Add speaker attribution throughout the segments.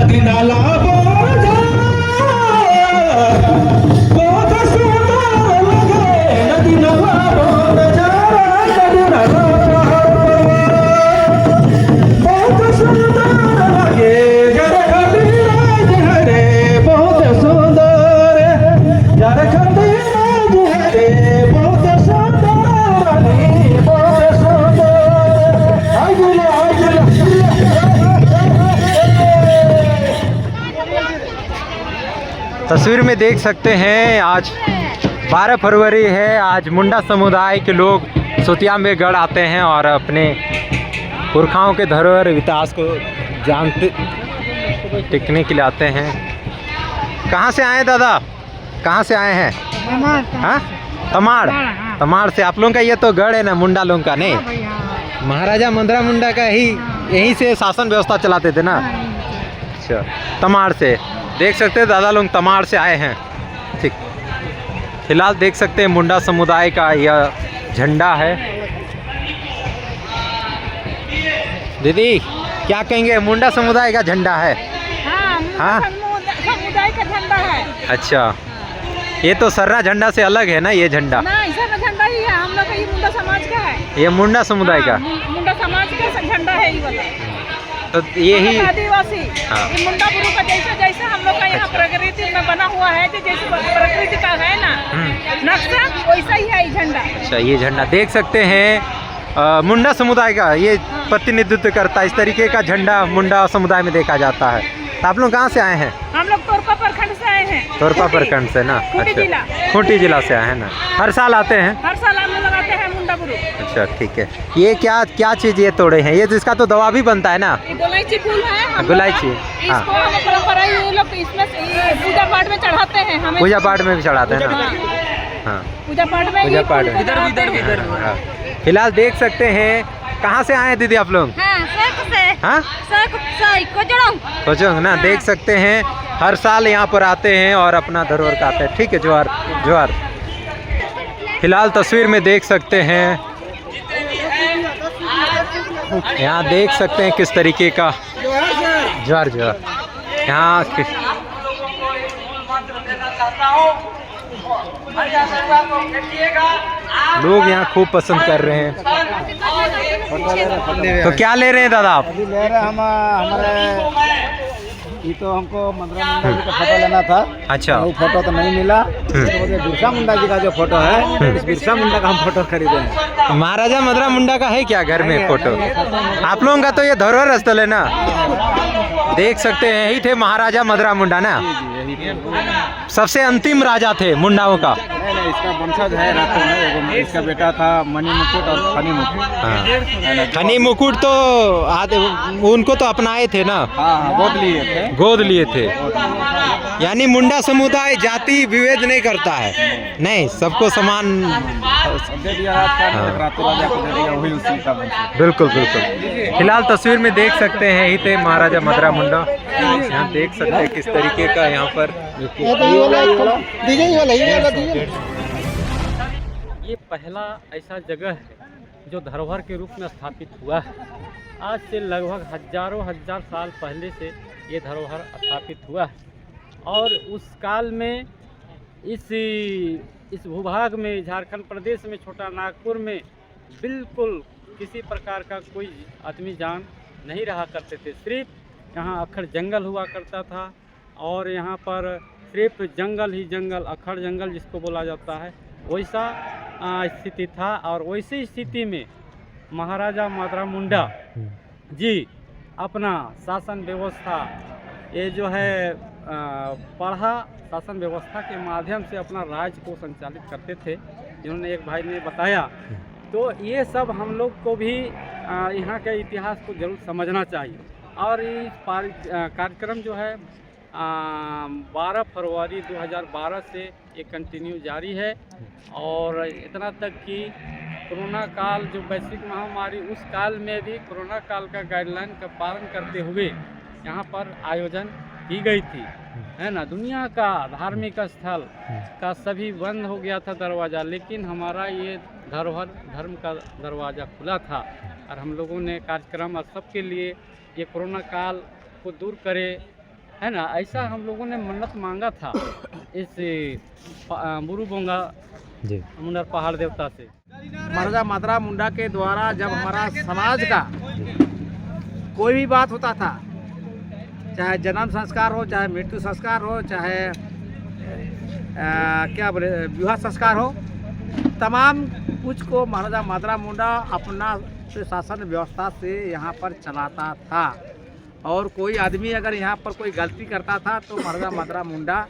Speaker 1: नदी नाला बोझा बहुत सुंदर लगे नदी नाला बोझा नदी नाला बहुत सुंदर लगे झारखंडी राज हरे बहुत सुंदर झारखंडी राज हरे बहुत सुंदर रानी बहुत सुंदर आई बोलो
Speaker 2: तस्वीर में देख सकते हैं आज 12 फरवरी है। आज मुंडा समुदाय के लोग सुतियामेगढ़ आते हैं और अपने पुरखाओं के धरोहर इतिहास को जानते टिकने के लिए आते हैं। कहाँ से आए दादा, कहाँ से आए हैं? हाँ तमाड़, तमाड़ से। आप लोगों का ये तो गढ़ है ना मुंडा लोगों का? नहीं, महाराजा मंदरा मुंडा का ही यहीं से शासन व्यवस्था चलाते थे ना। अच्छा, तमाड़ से देख सकते हैं दादा लोग तमाड़ से आए हैं। ठीक, फिलहाल देख सकते हैं मुंडा समुदाय का यह झंडा है। दीदी क्या कहेंगे, मुंडा समुदाय का झंडा है? हाँ
Speaker 3: समुदाय का झंडा है।
Speaker 2: अच्छा, ये तो सर्रा झंडा से अलग है ना ये झंडा?
Speaker 3: नहीं, सर्रा झंडा ही है हम लोग का, ये मुंडा समाज का है।
Speaker 2: ये मुंडा समुदाय का?
Speaker 3: मुंडा समाज का झंडा है ये वाला।
Speaker 2: तो यही
Speaker 3: आदिवासी ये मुंडा गुरु का जैसे जैसे हम लोग का यहाँ प्रकृति में बना हुआ है, जैसे प्रकृति का है ना नक्शा, वैसा ही है ये झंडा।
Speaker 2: अच्छा, ये झंडा देख सकते हैं मुंडा समुदाय का ये प्रतिनिधित्व करता है। इस तरीके का झंडा मुंडा समुदाय में देखा जाता है। तो आप लोग कहाँ से आए हैं?
Speaker 3: हम लोग तोरपा प्रखंड से आए हैं।
Speaker 2: तोरपा प्रखंड से ना? अच्छा, खूंटी जिला से आए हैं ना। हर साल आते हैं?
Speaker 3: हर साल हम लोग लगाते हैं मुंडा गुरु।
Speaker 2: अच्छा ठीक है। ये क्या क्या चीज़ ये तोड़े हैं? ये जिसका तो दवा भी बनता है ना?
Speaker 3: गुलाइची फूल है।
Speaker 2: गुलाइची, हाँ।
Speaker 3: इसको हम परंपरा ये लोग इसमें पूजा पाठ में चढ़ाते हैं। हमें
Speaker 2: पूजा पाठ में भी चढ़ाते हैं ना? हाँ,
Speaker 3: पूजा पाठ में।
Speaker 2: पूजा पाठ में इधर। फिलहाल देख सकते हैं। कहाँ से आए हैं दीदी आप लोग? हाँ, कोचोंग ना। देख सकते हैं हर साल यहाँ पर आते हैं और अपना धरोहर खाते हैं। ठीक है, जोहार जोहार। फिलहाल तस्वीर में देख सकते हैं, यहाँ देख सकते हैं किस तरीके का जोहार जोहार यहाँ लोग यहाँ खूब पसंद कर रहे हैं। तो क्या ले रहे हैं दादा आप?
Speaker 4: अभी ले रहे हम हमारे ये तो हमको मंदरा मुंडा जी का फोटो लेना था।
Speaker 2: अच्छा,
Speaker 4: वो फोटो तो नहीं मिला, तो मुझे बिरसा मुंडा जी का जो फोटो है, इस बिरसा मुंडा का हम फोटो खरीदे हैं।
Speaker 2: महाराजा मंदरा मुंडा का है क्या घर में फोटो? आप लोगों का तो ये धरोहर स्थल है ना? देख सकते हैं यही थे महाराजा मंदरा मुंडा ना? सबसे अंतिम राजा थे मुंडाओं का।
Speaker 4: नहीं, इसका वंशज है रातों में। इसका बेटा था मणि मुकुट और फनी मुकुट।
Speaker 2: फनी मुकुट तो उनको तो अपनाए थे ना?
Speaker 4: हाँ, गोद लिए थे।
Speaker 2: गोद लिए थे। यानी मुंडा समुदाय जाति विभेद नहीं करता है, नहीं, सबको समान
Speaker 4: दे दिया रातों राजा को दे दिया, वही उसी का वंशज।
Speaker 2: बिल्कुल बिल्कुल। फिलहाल तस्वीर में देख सकते हैं यही थे महाराजा मंदरा मुंडा। यहाँ देख सकते हैं किस तरीके का यहाँ पर
Speaker 5: ये पहला ऐसा जगह है जो धरोहर के रूप में स्थापित हुआ है। आज से लगभग हजारों हजार साल पहले से ये धरोहर स्थापित हुआ है और उस काल में इस भूभाग में झारखंड प्रदेश में छोटा नागपुर में बिल्कुल किसी प्रकार का कोई आदमी जान नहीं रहा करते थे। सिर्फ यहाँ अखड़ जंगल हुआ करता था और यहाँ पर सिर्फ जंगल ही जंगल, अखड़ जंगल जिसको बोला जाता है, वैसा स्थिति था। और वैसी स्थिति में महाराजा मंदरा मुंडा जी अपना शासन व्यवस्था ये जो है पढ़ा शासन व्यवस्था के माध्यम से अपना राज्य को संचालित करते थे, जिन्होंने एक भाई ने बताया। तो ये सब हम लोग को भी यहाँ के इतिहास को जरूर समझना चाहिए। और इस कार्यक्रम जो है 12 फरवरी 2012 से ये कंटिन्यू जारी है और इतना तक कि कोरोना काल जो वैश्विक महामारी, उस काल में भी कोरोना काल का गाइडलाइन का पालन करते हुए यहाँ पर आयोजन की गई थी, है ना। दुनिया का धार्मिक स्थल का सभी बंद हो गया था दरवाज़ा, लेकिन हमारा ये धरोहर धर्म का दरवाज़ा खुला था और हम लोगों ने कार्यक्रम और सबके लिए ये कोरोना काल को दूर करे है ना, ऐसा हम लोगों ने मन्नत मांगा था इस बुरु बोंगा
Speaker 2: जी
Speaker 5: मुंडर पहाड़ देवता से।
Speaker 4: महाराजा मादरा मुंडा के द्वारा जब हमारा समाज का कोई भी बात होता था, चाहे जन्म संस्कार हो, चाहे मृत्यु संस्कार हो, चाहे क्या बोले विवाह संस्कार हो, तमाम कुछ को महाराजा मादरा मुंडा अपना शासन व्यवस्था से यहाँ पर चलाता था। और कोई आदमी अगर यहाँ पर कोई गलती करता था तो महाराजा मादरा मुंडा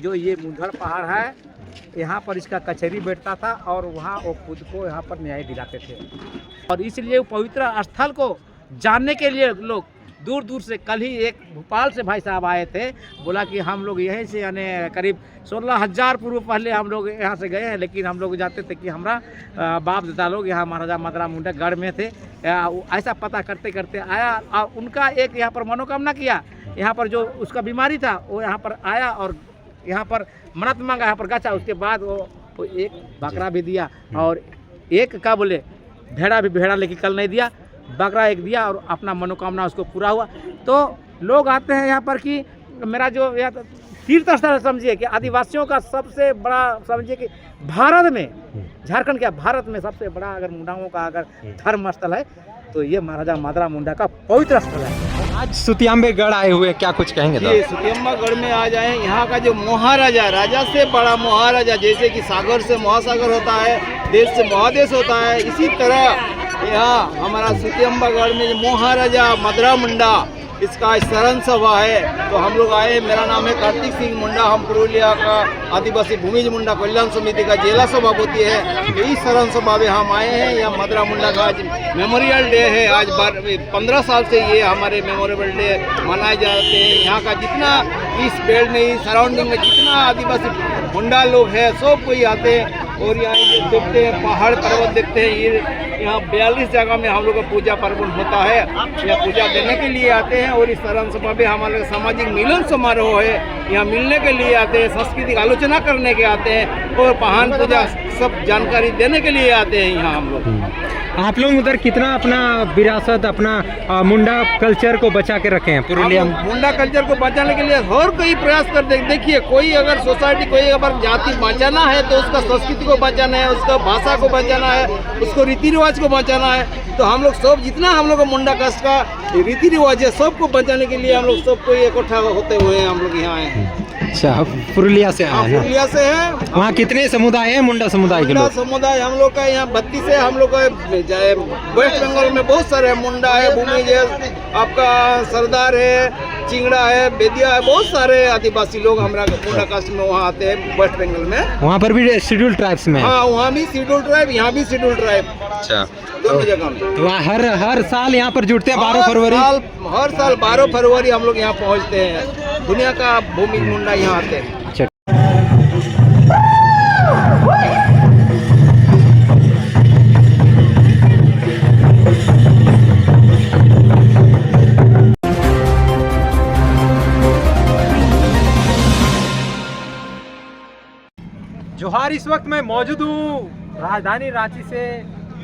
Speaker 4: जो ये मुंडर पहाड़ है यहाँ पर इसका कचहरी बैठता था और वहाँ वो खुद को यहाँ पर न्याय दिलाते थे। और इसलिए वो पवित्र स्थल को जानने के लिए लोग दूर दूर से, कल ही एक भोपाल से भाई साहब आए थे, बोला कि हम लोग यहीं से यानी करीब 16,000 पूर्व पहले हम लोग यहाँ से गए हैं, लेकिन हम लोग जानते थे कि हमारा बाप दादा लोग यहाँ महाराजा मादरा मुंडा गढ़ में थे। ऐसा पता करते करते आया और उनका एक यहाँ पर मनोकामना किया, यहाँ पर जो उसका बीमारी था वो यहाँ पर आया और यहाँ पर मन्नत मांगा, यहाँ पर गचा। उसके बाद वो एक बकरा भी दिया और एक क्या बोले भेड़ा लेकिन कल नहीं दिया, बकरा एक दिया और अपना मनोकामना उसको पूरा हुआ। तो लोग आते हैं यहाँ पर कि मेरा जो यह तीर्थ स्थल समझिए कि आदिवासियों का सबसे बड़ा, समझिए कि भारत में, झारखंड क्या भारत में सबसे बड़ा अगर मुंडाओं का अगर धर्म स्थल है तो ये महाराजा मादरा मुंडा का पवित्र स्थल है।
Speaker 2: आज सुतियांबे गढ़ आए हुए, क्या कुछ कहेंगे?
Speaker 4: ये सुतियम्बा गढ़ में आ जाए, यहाँ का जो महाराजा, राजा से बड़ा महाराजा, जैसे कि सागर से महासागर होता है, देश से महादेश होता है, इसी तरह यहाँ हमारा सुतियम्बा गढ़ में महाराजा मादरा मुंडा इसका शरण सभा है। तो हम लोग आए, मेरा नाम है कार्तिक सिंह मुंडा, हम पुरुलिया का आदिवासी भूमिज मुंडा कल्याण समिति का जिला सभापति है। इस शरण सभा में हम आए हैं। यह मादरा मुंडा का आज मेमोरियल डे है। आज 15 साल से ये हमारे मेमोरेबल डे मनाए जाते हैं। यहाँ का जितना इस बेल्ट में, सराउंडिंग में जितना आदिवासी मुंडा लोग हैं सब कोई आते हैं और यहाँ ये देखते हैं, पहाड़ पर्वत देखते हैं। ये यहाँ 42 जगह में हम लोग का पूजा पर्वण होता है, यहाँ पूजा देने के लिए आते हैं। और इस शरण सभा में हमारे सामाजिक मिलन समारोह है, यहाँ मिलने के लिए आते हैं, सांस्कृतिक आलोचना करने के आते हैं और पहाड़ पूजा सब जानकारी देने के लिए आते हैं यहाँ हम लोग।
Speaker 2: आप लोग उधर कितना अपना विरासत, अपना मुंडा कल्चर को बचा के रखे हैं पुरुलिया में?
Speaker 4: मुंडा कल्चर को बचाने के लिए हर कोई प्रयास करते हैं। देखिए, कोई अगर सोसाइटी, कोई अगर जाति बचाना है तो उसका संस्कृति को बचाना है, उसका भाषा को बचाना है, उसको रीति रिवाज को बचाना है। तो हम लोग सब, जितना हम लोग मुंडा कास्ट का रीति रिवाज है, सबको बचाने के लिए हम लोग सबको इकट्ठा होते हुए हम लोग यहाँ आए हैं।
Speaker 2: अच्छा, पुरुलिया से आए हैं?
Speaker 4: पुरुलिया से है।
Speaker 2: वहाँ कितने समुदाय हैं मुंडा समुदाय के लोग?
Speaker 4: समुदाय हम लोग का यहाँ 32 है। हम लोग का वेस्ट बंगाल में बहुत सारे मुंडा है, भूमिज है, आपका सरदार है, चिंगड़ा है, बेदिया है, बहुत सारे आदिवासी लोग हमारा मुंडा कास्ट में वहाँ आते हैं वेस्ट बंगाल में।
Speaker 2: वहाँ पर भी शेड्यूल ट्राइब्स में?
Speaker 4: हाँ, वहाँ भी शेड्यूल ट्राइब, यहाँ भी शेड्यूल ट्राइब।
Speaker 2: अच्छा,
Speaker 4: दोनों जगह में।
Speaker 2: तो हर साल यहाँ पर जुटते हैं 12 फरवरी?
Speaker 4: हर साल 12 फरवरी हम लोग यहाँ पहुँचते हैं। दुनिया का भूमि मुंडा यहाँ आते हैं।
Speaker 2: जोहार, इस वक्त मैं मौजूद हूँ राजधानी रांची से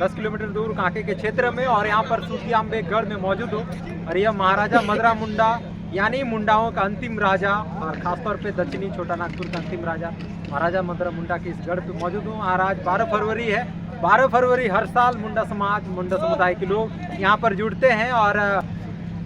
Speaker 2: 10 किलोमीटर दूर कांके के क्षेत्र में और यहाँ पर सुतियांबे गढ़ में मौजूद हूँ। और यह महाराजा मादरा मुंडा यानी मुंडाओं का अंतिम राजा और खासतौर पे दक्षिणी छोटा नागपुर का अंतिम राजा महाराजा मादरा मुंडा के इस गढ़ पे मौजूद हूँ। और आज 12 फरवरी है। 12 फरवरी हर साल मुंडा समाज, मुंडा समुदाय के लोग यहाँ पर जुड़ते हैं और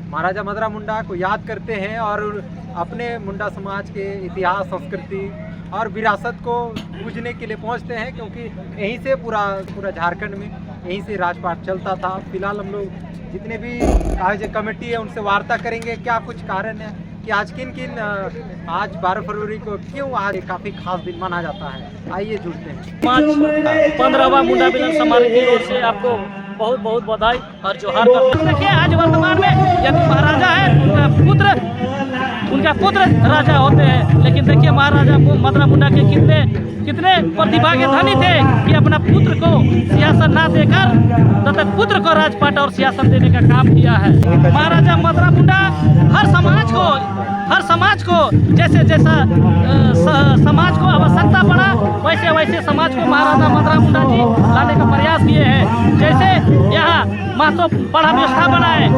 Speaker 2: महाराजा मादरा मुंडा को याद करते हैं और अपने मुंडा समाज के इतिहास, संस्कृति और विरासत को पूजने के लिए पहुंचते हैं, क्योंकि यहीं से पूरा झारखंड में यहीं से राजपाट चलता था। फिलहाल हम लोग जितने भी आयोजक कमेटी है उनसे वार्ता करेंगे क्या कुछ कारण है कि आज आज 12 फरवरी को क्यों आज काफ़ी खास दिन माना जाता है। आइए जुड़ते हैं।
Speaker 6: 15वां मुंडा मिलन समारोह की ओर से आपको बहुत बहुत बधाई और जोहार करते हैं। देखिए, आज वर्तमान में यदि महाराजा है, उनका पुत्र राजा होते हैं, लेकिन देखिए महाराजा मादरा मुंडा के कितने प्रतिभा के धनी थे कि अपना पुत्र को सियासत ना देकर दत्तक पुत्र को राजपाट और सियासत देने का काम किया है। महाराजा मादरा मुंडा हर समाज को जैसा समाज को आवश्यकता पड़ा वैसे समाज को महाराजा मादरा मुंडा जी लाने का प्रयास किए हैं। जैसे यहाँ महतो पढ़ा व्यवस्था बनाए,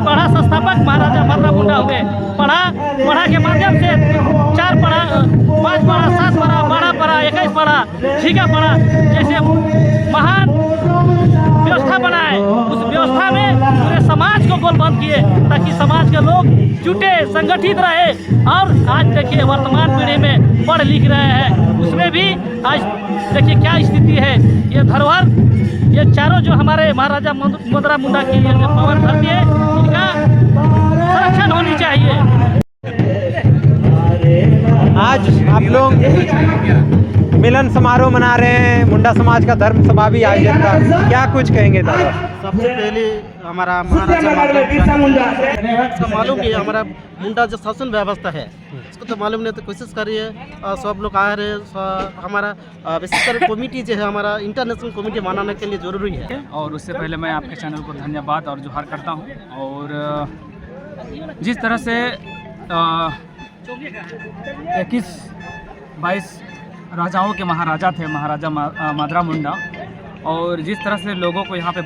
Speaker 6: पढ़ा संस्थापक महाराजा मादरा मुंडा हुए। पढ़ा पढ़ा के माध्यम से 4 पढ़ा, 5 पढ़ा, 7 पढ़ा, 12 पढ़ा, 21 पढ़ा, झींगा पढ़ा, जैसे महान व्यवस्था बनाए। उस व्यवस्था में पूरे समाज को गोलबंद किए ताकि समाज के लोग जुटे, संगठित रहे। और आज देखिए वर्तमान पीढ़ी में पढ़ लिख रहे हैं, उसमें भी आज देखिए क्या स्थिति है। ये धरोहर, ये चारों जो हमारे महाराजा मुद्रा मुंडा की ये जो पावन धरती है, इनका संरक्षण होनी चाहिए।
Speaker 2: आज आप लोग मिलन समारोह मना रहे हैं, मुंडा समाज का धर्म सभा भी आयोजित था, क्या कुछ कहेंगे दादा?
Speaker 7: सबसे पहले हमारा महाराजा उसको मालूम नहीं है, हमारा मुंडा जो शासन व्यवस्था है इसको तो मालूम नहीं, तो कोशिश करिए। सब लोग आ रहे हैं, हमारा विशेषकर कमेटी जो है हमारा इंटरनेशनल कमेटी मनाने के लिए ज़रूरी है।
Speaker 8: और उससे पहले मैं आपके चैनल को धन्यवाद और जोहार करता हूँ। और जिस तरह से 21-22 राजाओं के महाराजा थे, महाराजा मदरा मुंडा, और जिस तरह से लोगों को यहाँ पे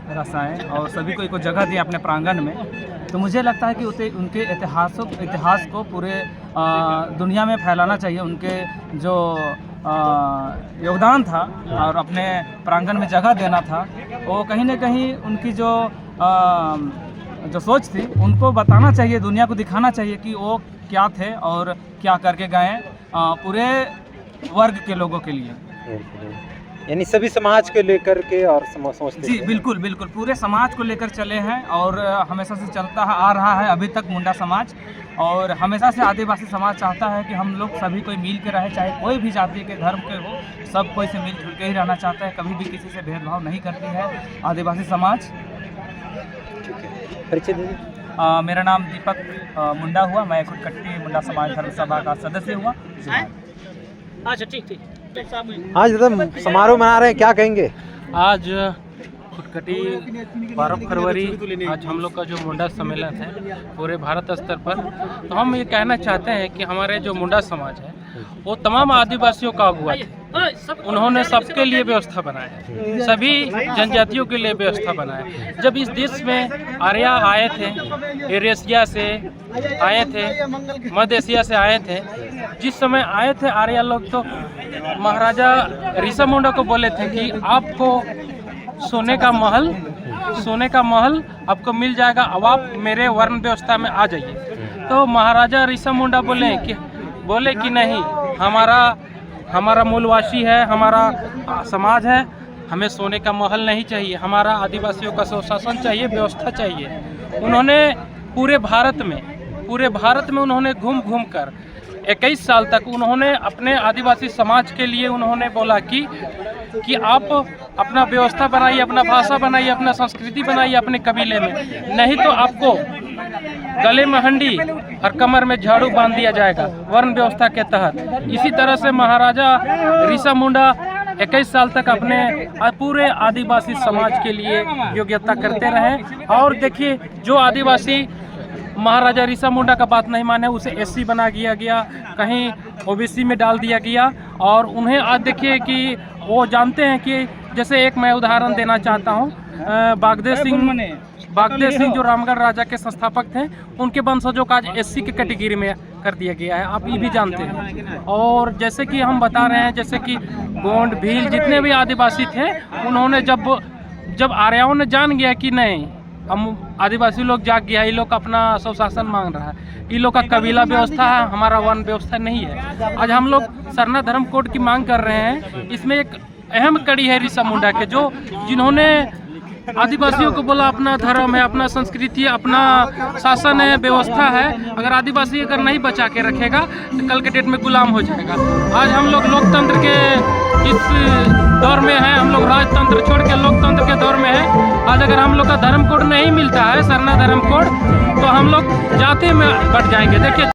Speaker 8: रसाएं और सभी को एक जगह दी अपने प्रांगण में, तो मुझे लगता है कि उनके इतिहास को पूरे दुनिया में फैलाना चाहिए। उनके जो योगदान था और अपने प्रांगण में जगह देना था, वो कहीं ना कहीं उनकी जो सोच थी उनको बताना चाहिए, दुनिया को दिखाना चाहिए कि वो क्या थे और क्या करके गए पूरे वर्ग के लोगों के लिए।
Speaker 2: यानी सभी समाज को लेकर के और सोचते
Speaker 8: जी बिल्कुल बिल्कुल, पूरे समाज को लेकर चले हैं और हमेशा से चलता आ रहा है अभी तक मुंडा समाज। और हमेशा से आदिवासी समाज चाहता है कि हम लोग सभी कोई मिल के रहे, चाहे कोई भी जाति के धर्म के हो, सब कोई से मिलजुल के ही रहना चाहता है, कभी भी किसी से भेदभाव नहीं करती है आदिवासी समाज।
Speaker 2: परिचय दीजिए।
Speaker 8: मेरा नाम दीपक मुंडा हुआ, मैं खुटकट्टी मुंडा समाज धर्म सभा का सदस्य हुआ।
Speaker 6: अच्छा ठीक।
Speaker 2: आज समारोह मना रहे हैं, क्या कहेंगे?
Speaker 9: आज खुटकटी 12 फरवरी आज हम लोग का जो मुंडा सम्मेलन है पूरे भारत स्तर पर, तो हम ये कहना चाहते हैं कि हमारे जो मुंडा समाज है वो तमाम आदिवासियों का अगुआ थे। उन्होंने सबके लिए व्यवस्था बनाया, सभी जनजातियों के लिए व्यवस्था बनाया। जब इस देश में आर्य आए थे, एशिया से आए थे, मध्य एशिया से आए थे, जिस समय आए थे आर्य लोग, तो महाराजा ऋषभ मुंडा को बोले थे कि आपको सोने का महल आपको मिल जाएगा, अब आप मेरे वर्ण व्यवस्था में आ जाइए। तो महाराजा ऋषभ मुंडा बोले कि नहीं, हमारा मूलवासी है, हमारा समाज है, हमें सोने का महल नहीं चाहिए, हमारा आदिवासियों का सुशासन चाहिए, व्यवस्था चाहिए। उन्होंने पूरे भारत में उन्होंने घूम कर 21 साल तक उन्होंने अपने आदिवासी समाज के लिए उन्होंने बोला कि आप अपना व्यवस्था बनाइए, अपना भाषा बनाइए, अपना संस्कृति बनाइए अपने कबीले में, नहीं तो आपको गले में हंडी और कमर में झाड़ू बांध दिया जाएगा वर्ण व्यवस्था के तहत। इसी तरह से महाराजा ऋषभ मुंडा 21 साल तक अपने पूरे आदिवासी समाज के लिए योग्यता करते रहे। और देखिए, जो आदिवासी महाराजा ऋषभ मुंडा का बात नहीं माने उसे एससी बना दिया गया, कहीं ओबीसी में डाल दिया गया। और उन्हें आज देखिए कि वो जानते हैं कि जैसे एक मैं उदाहरण देना चाहता हूँ, बागदेव सिंह जो रामगढ़ राजा के संस्थापक थे, उनके वंशजों का आज एससी की कैटेगरी में कर दिया गया है, आप ये भी जानते हैं। और जैसे कि हम बता रहे हैं, जैसे कि गोंड भील जितने भी आदिवासी थे, उन्होंने जब आर्यों ने जान गया कि नहीं, हम आदिवासी लोग जाग गया, ये लोग अपना स्वशासन मांग रहा है, ये लोग का कबीला व्यवस्था है, हमारा वर्ण व्यवस्था नहीं है। आज हम लोग सरना धर्म कोड की मांग कर रहे हैं। इसमें एक अहम कड़ी है ऋषभ मुंडा के, जिन्होंने आदिवासियों को बोला अपना धर्म है, अपना संस्कृति है, अपना शासन है, व्यवस्था है। अगर आदिवासी अगर नहीं बचा के रखेगा तो कल के डेट में गुलाम हो जाएगा। आज हम लोग लोकतंत्र के इस दौर में हैं, हम लोग राजतंत्र छोड़ के लोकतंत्र के दौर में हैं। आज अगर हम लोग का धर्म कोड नहीं मिलता है, सरना धर्म कोड, तो हम लोग जाति में बढ़ जाएंगे। देखिए